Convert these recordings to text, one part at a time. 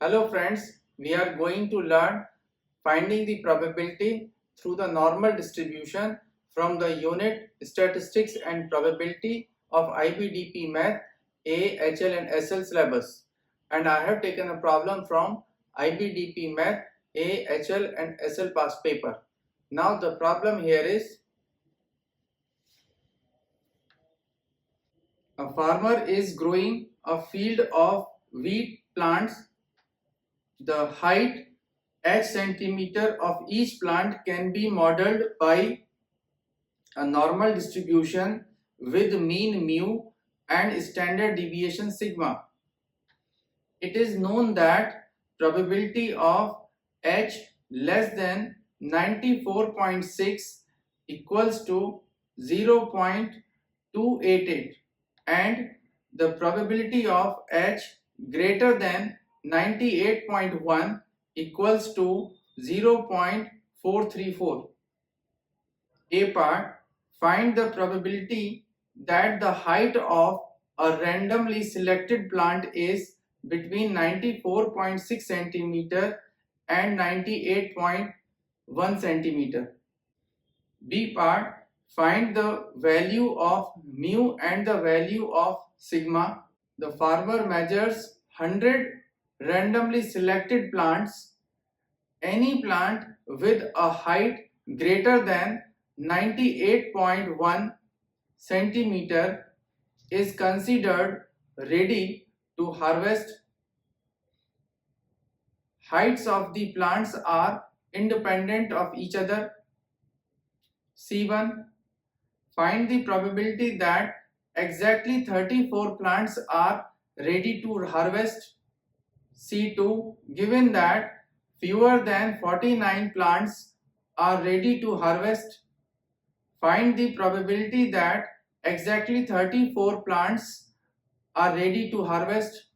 Hello friends, we are going to learn finding the probability through the normal distribution from the unit Statistics and Probability of IBDP Math AAHL and SL syllabus, and I have taken a problem from IBDP Math AAHL and SL past paper. Now the problem here is a farmer is growing a field of wheat plants. The height h centimeter of each plant can be modeled by a normal distribution with mean mu and standard deviation sigma. It is known that probability of h less than 94.6 equals to 0.288 and the probability of h greater than 98.1 equals to 0.434. A part, find the probability that the height of a randomly selected plant is between 94.6 centimeter and 98.1 centimeter. B part, find the value of mu and the value of sigma. The farmer measures 100 randomly selected plants. Any plant with a height greater than 98.1 centimeter is considered ready to harvest. Heights of the plants are independent of each other. C1. Find the probability that exactly 34 plants are ready to harvest. C2. Given that fewer than 49 plants are ready to harvest, find the probability that exactly 34 plants are ready to harvest.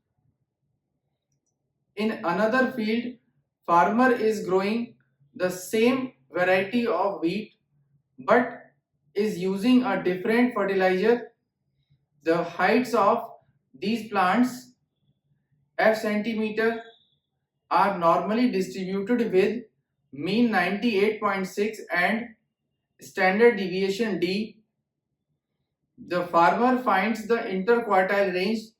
In another field, farmer is growing the same variety of wheat but is using a different fertilizer. The heights of these plants f centimeter are normally distributed with mean 98.6 and standard deviation d. The farmer finds the interquartile range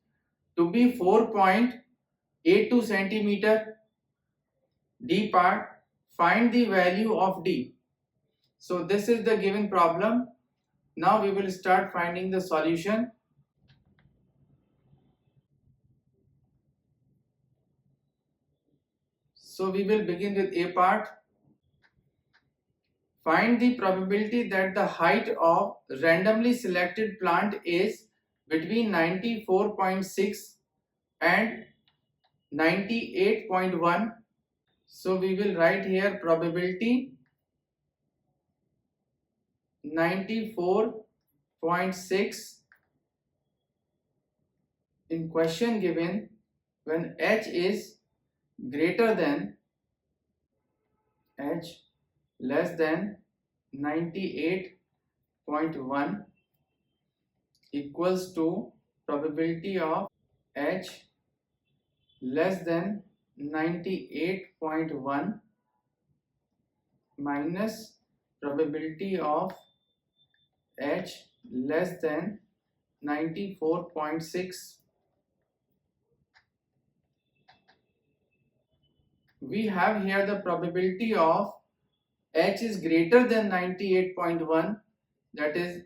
to be 4.82 centimeter. D part, find the value of d. So this is the given problem. Now we will start finding the solution. So we will begin with A part. Find the probability that the height of randomly selected plant is between 94.6 and 98.1. So we will write here probability 94.6 in question given when h is greater than h less than 98.1 equals to probability of h less than 98.1 minus probability of h less than 94.6. We have here the probability of h is greater than 98.1, that is,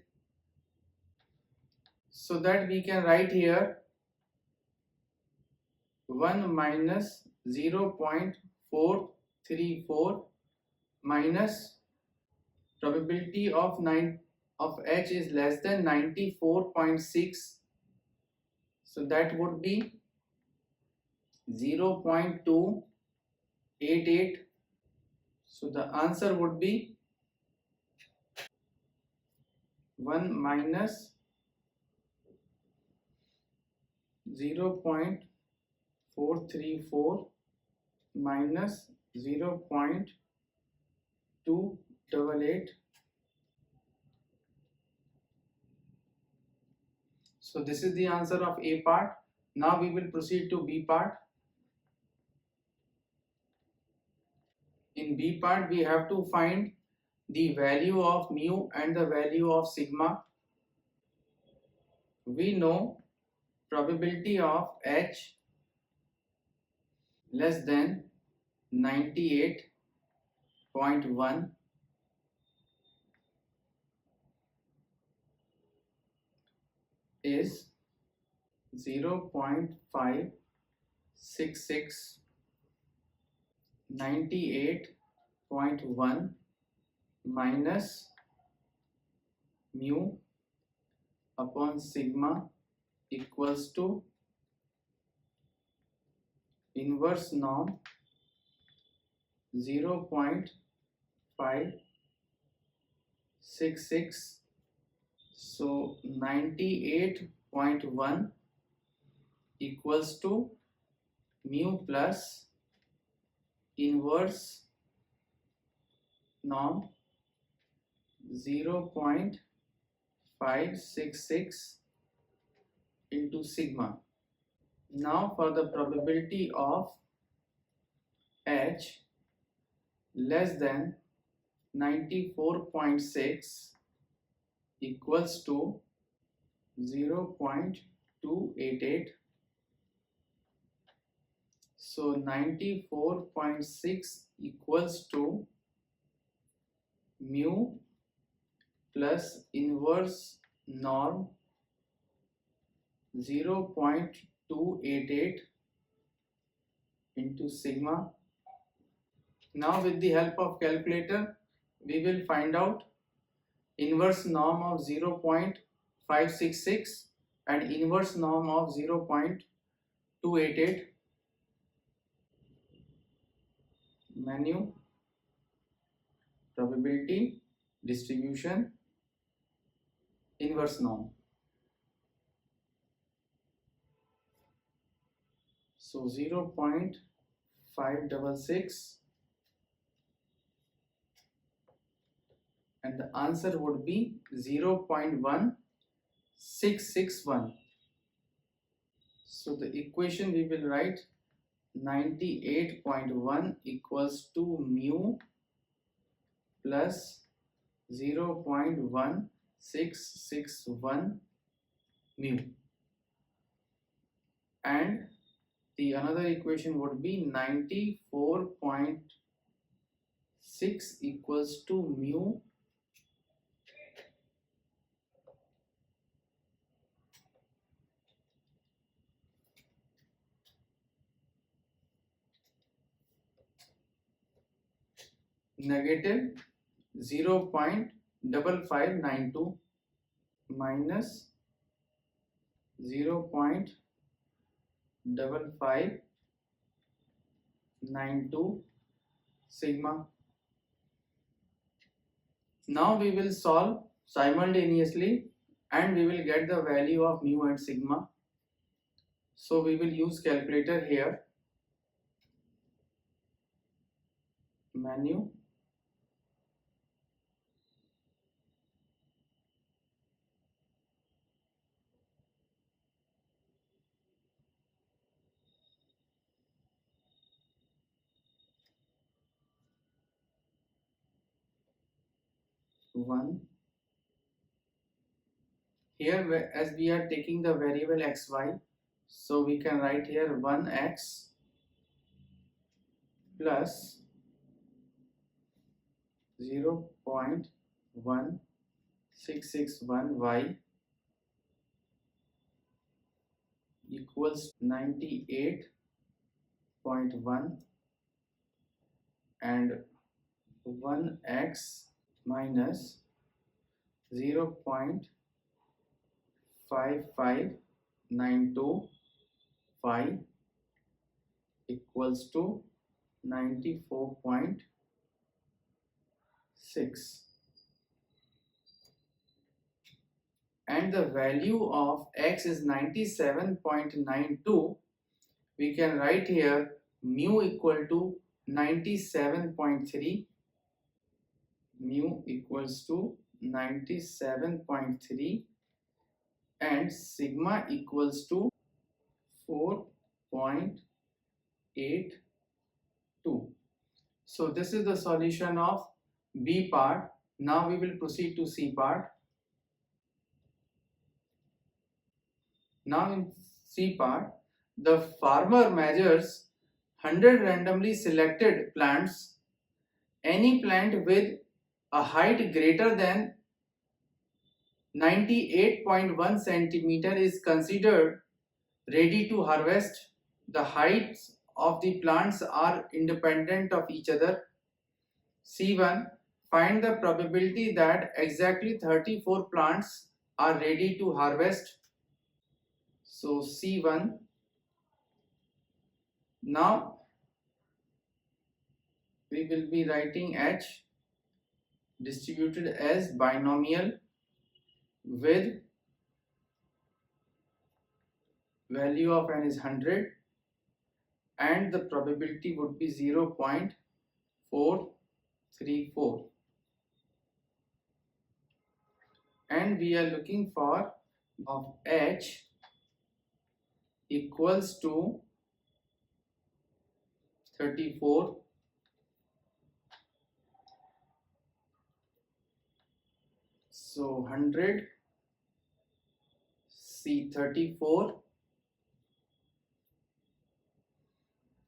so that we can write here 1 minus 0.434 minus probability of h is less than 94.6, so that would be 0.288. So the answer would be 1 minus 0.434 minus 0.288. So this is the answer of A part. Now we will proceed to B part. In B part, we have to find the value of mu and the value of sigma. We know probability of H less than 98.1 is 0.566. 98.1 minus mu upon sigma equals to inverse norm 0.566. So 98.1 equals to mu plus inverse norm 0.566 into sigma. Now for the probability of H less than 94.6 equals to 0.288. So 94.6 equals to mu plus inverse norm 0.288 into sigma. Now with the help of calculator, we will find out inverse norm of 0.566 and inverse norm of 0.288. Menu, probability, distribution, inverse norm. So 0.566 and the answer would be 0.1661. So the equation we will write 98.1 equals to mu plus 0.1661 mu, and the another equation would be 94.6 equals to mu negative 0.5592 minus 0.5592 sigma. Now we will solve simultaneously and we will get the value of mu and sigma. So we will use calculator here. Menu, one. Here as we are taking the variable xy, so we can write here 1x plus 0.1661y equals 98.1 and 1x minus 0.5592 phi equals to 94.6, and the value of x is 97.92. we can write here mu equal to 97.3, mu equals to 97.3 and sigma equals to 4.82. So this is the solution of B part. Now we will proceed to C part. Now in C part, the farmer measures 100 randomly selected plants. Any plant with a height greater than 98.1 centimeter is considered ready to harvest. The heights of the plants are independent of each other. C1. Find the probability that exactly 34 plants are ready to harvest. So C1. Now we will be writing H distributed as binomial with value of n is 100 and the probability would be 0.434, and we are looking for of H equals to 34. So 100 C 34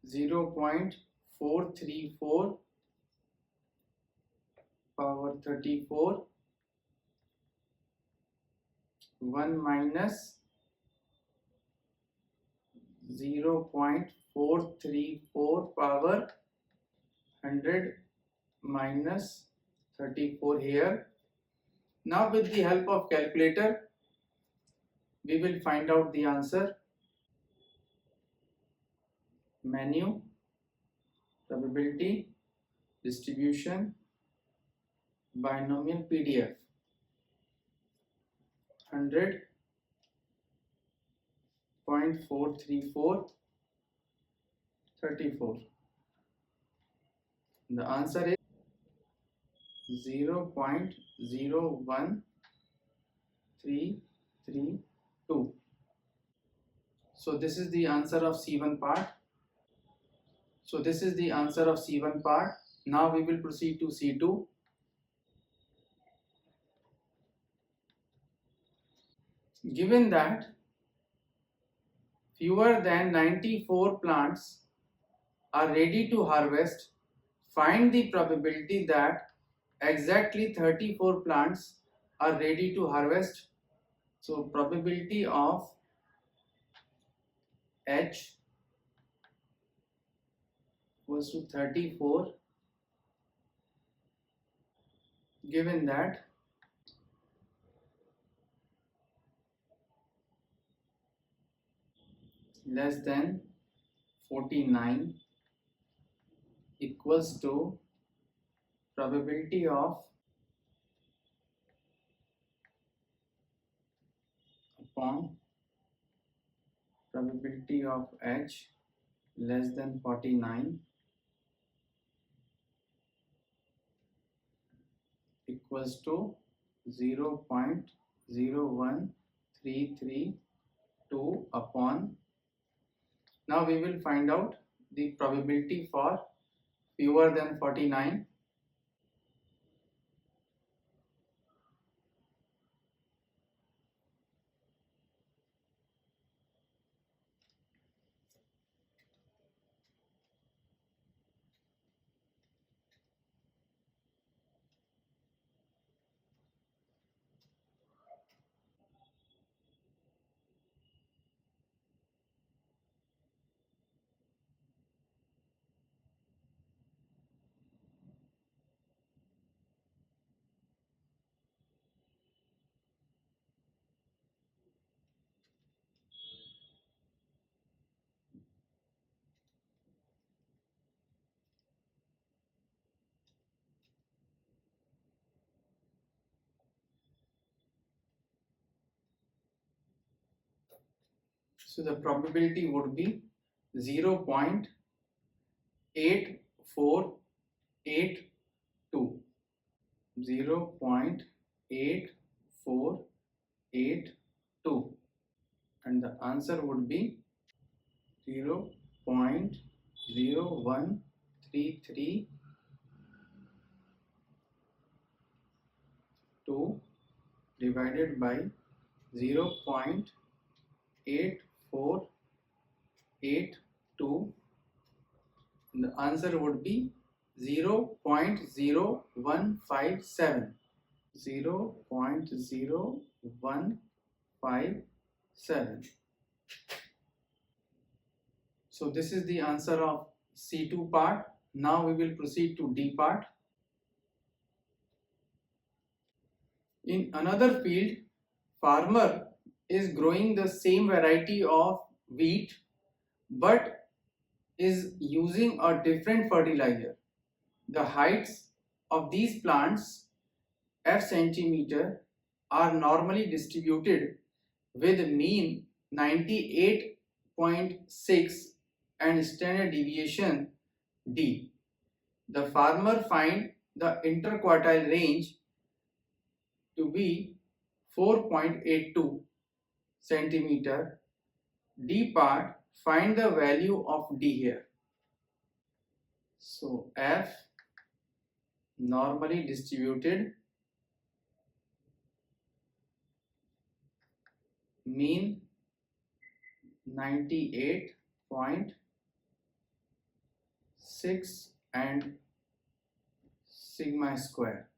0.434 power 34 1 minus 0.434 power 100 minus 34 here. Now with the help of calculator we will find out the answer. Menu, probability, distribution, binomial PDF. 100.434 34. The answer is 0.01332. So this is the answer of C1 part. Now we will proceed to C2. Given that fewer than 94 plants are ready to harvest, find the probability that exactly 34 plants are ready to harvest. So probability of H was to 34, given that less than 49 equals to probability of upon probability of H less than 49 equals to 0.01332 upon. Now we will find out the probability for fewer than 49. So the probability would be 0.8482. 0.8482, and the answer would be 0.0133 2 divided by 0.8482, and the answer would be 0.0157. 0.0157. So this is the answer of C2 part. Now we will proceed to D part. In another field, farmer is growing the same variety of wheat but is using a different fertilizer. The heights of these plants, F centimeter, are normally distributed with mean 98.6 and standard deviation D. The farmer find the interquartile range to be 4.82 centimeter. D part, find the value of D here. So F normally distributed, mean 98.6 and sigma square.